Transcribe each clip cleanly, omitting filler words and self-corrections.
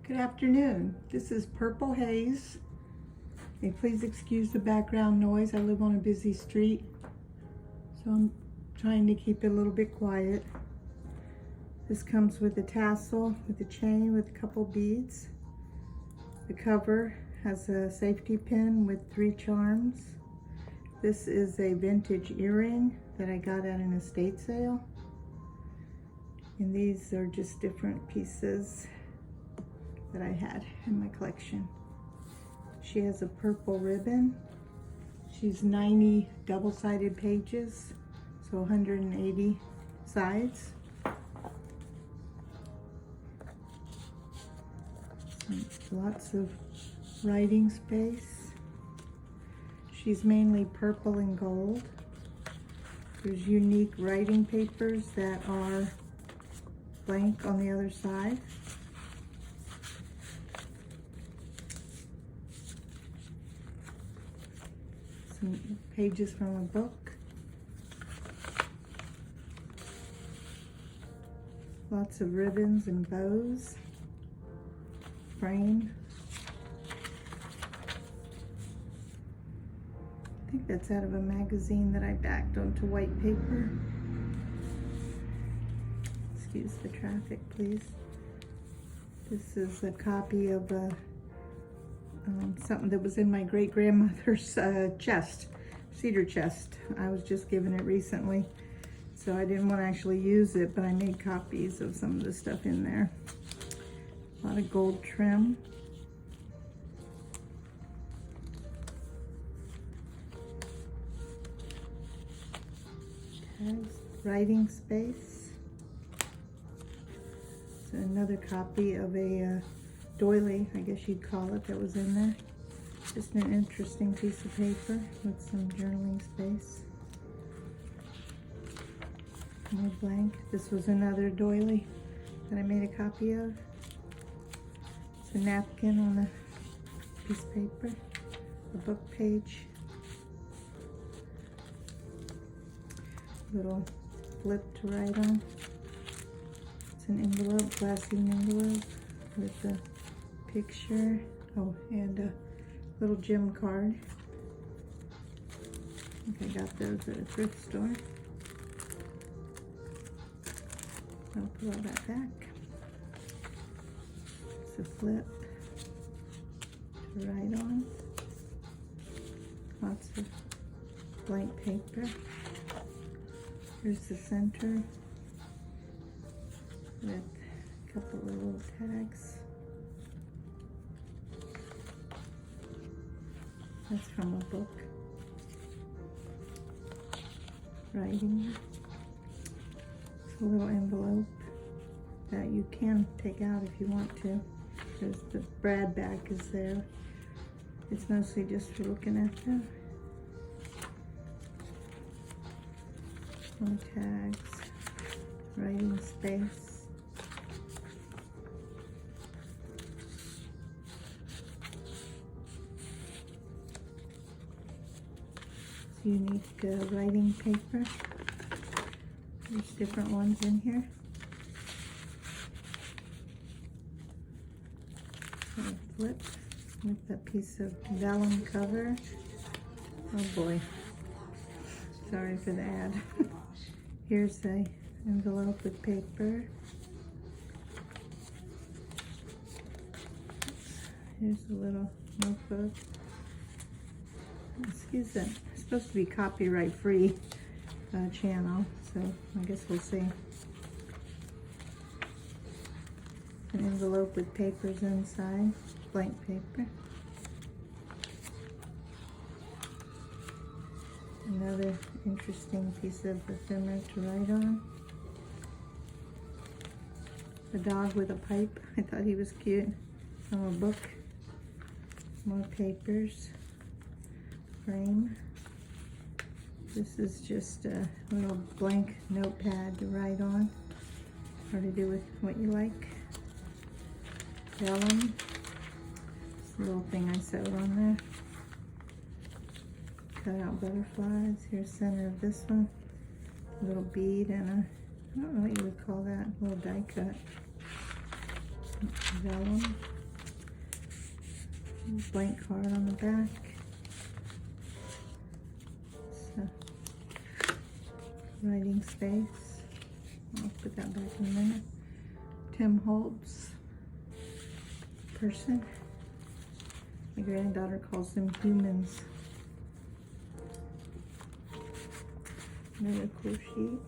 Good afternoon. This is Purple Haze. Hey, please excuse the background noise. I live on a busy street, so I'm trying to keep it a little bit quiet. This comes with a tassel, with a chain, with a couple beads. The cover has a safety pin with 3 charms. This is a vintage earring that I got at an estate sale. And these are just different pieces that I had in my collection. She has a purple ribbon. She's 90 double-sided pages, so 180 sides. Lots of writing space. She's mainly purple and gold. There's unique writing papers that are blank on the other side. Some pages from a book. Lots of ribbons and bows. Frame. I think that's out of a magazine that I backed onto white paper. Excuse the traffic, please. This is a copy of something that was in my great-grandmother's chest, cedar chest. I was just given it recently, so I didn't want to actually use it, but I made copies of some of the stuff in there. A lot of gold trim. Has writing space. So another copy of a doily, I guess you'd call it, that was in there. Just an interesting piece of paper with some journaling space. More blank. This was another doily that I made a copy of. It's a napkin on a piece of paper, a book page, little flip to write on. It's an envelope, glassine envelope with a picture. Oh, and a little gem card. I think I got those at a thrift store. I'll put all that back. It's a flip to write on. Lots of blank paper. Here's the center with a couple of little tags. That's from a book. Writing. It's a little envelope that you can take out if you want to. There's the brad back is there. It's mostly just for looking at them. More tags. Writing space. Unique writing paper. There's different ones in here. So flip with a piece of vellum cover. Oh boy, sorry for the ad. Here's the envelope with paper. Here's a little notebook. Excuse them. It's supposed to be copyright free channel, so I guess we'll see. An envelope with papers inside, blank paper. Another interesting piece of ephemera to write on. A dog with a pipe. I thought he was cute. From a book. More papers. Frame. This is just a little blank notepad to write on, or to do with what you like. Vellum. This little thing I sewed on there. Cut out butterflies. Here's the center of this one. A little bead and I don't know what you would call that, a little die cut. Vellum. Blank card on the back. So, writing space. I'll put that back in a minute. Tim Holtz. Person. My granddaughter calls them humans. Another cool sheet.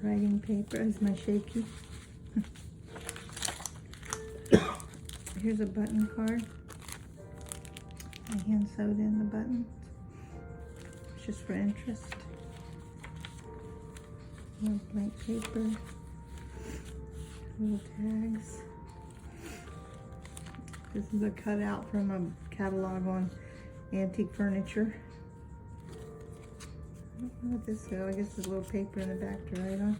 Writing paper is my shaky. Here's a button card. I hand sewed in the buttons. It's just for interest. More blank paper. Little tags. This is a cutout from a catalog on antique furniture. I don't know what this is. I guess there's a little paper in the back to write on.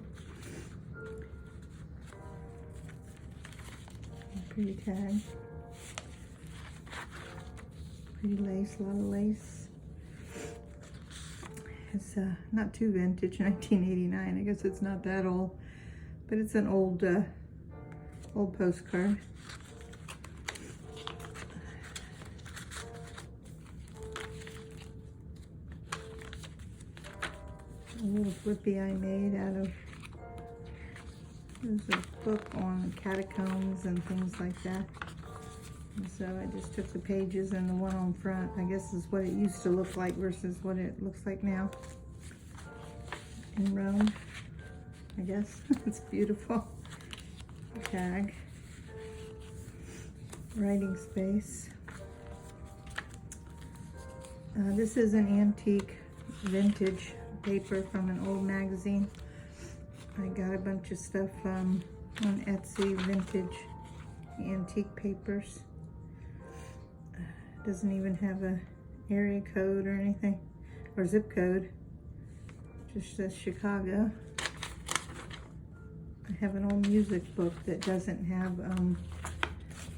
Pretty tag. Pretty lace, a lot of lace. It's not too vintage, 1989. I guess it's not that old, but it's an old postcard. A little flippy I made out of, there's a book on catacombs and things like that. And so I just took the pages and the one on front, I guess is what it used to look like versus what it looks like now. In Rome, I guess. It's beautiful. Tag. Writing space. This is an antique vintage paper from an old magazine. I got a bunch of stuff on Etsy, vintage antique papers. Doesn't even have a area code or anything, or zip code. Just says Chicago. I have an old music book that doesn't have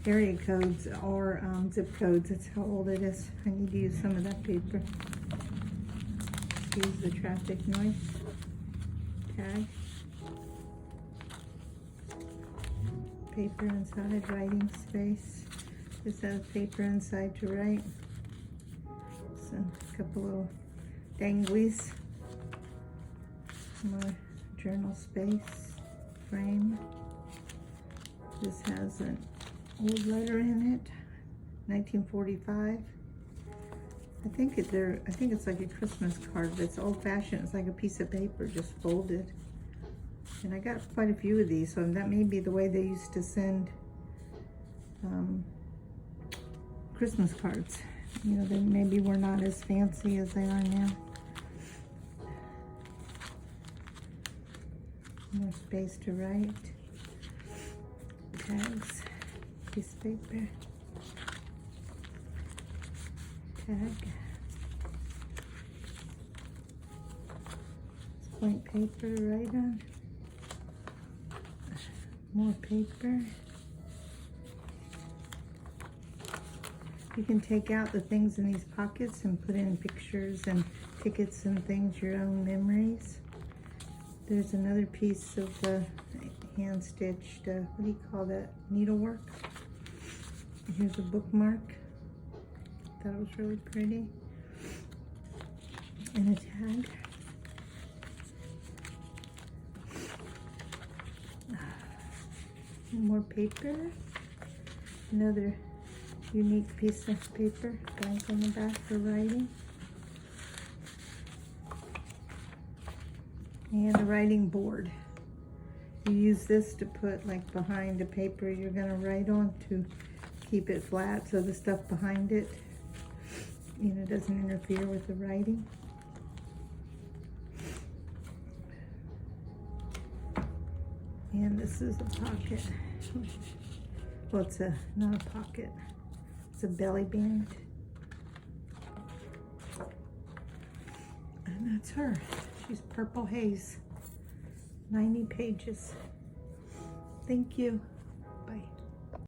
area codes or zip codes. That's how old it is. I need to use some of that paper. Use the traffic noise tag. Paper inside, writing space. This has paper inside to write. So a couple little danglies. More journal space, frame. This has an old letter in it, 1945. I think it's like a Christmas card, but it's old-fashioned. It's like a piece of paper just folded. And I got quite a few of these, so that may be the way they used to send Christmas cards. You know, they maybe were not as fancy as they are now. More space to write. Tags. Piece of paper. Tag. Blank paper to write on. More paper. You can take out the things in these pockets and put in pictures and tickets and things, your own memories. There's another piece of hand-stitched, what do you call that, needlework. Here's a bookmark. Thought it was really pretty. And a tag. More paper. Another unique piece of paper, blank on the back for writing. And a writing board. You use this to put like behind the paper you're going to write on to keep it flat so the stuff behind it, you know, doesn't interfere with the writing. And this is a pocket. Well, it's not a pocket. It's a belly band. And that's her. She's Purple Haze. 90 pages. Thank you.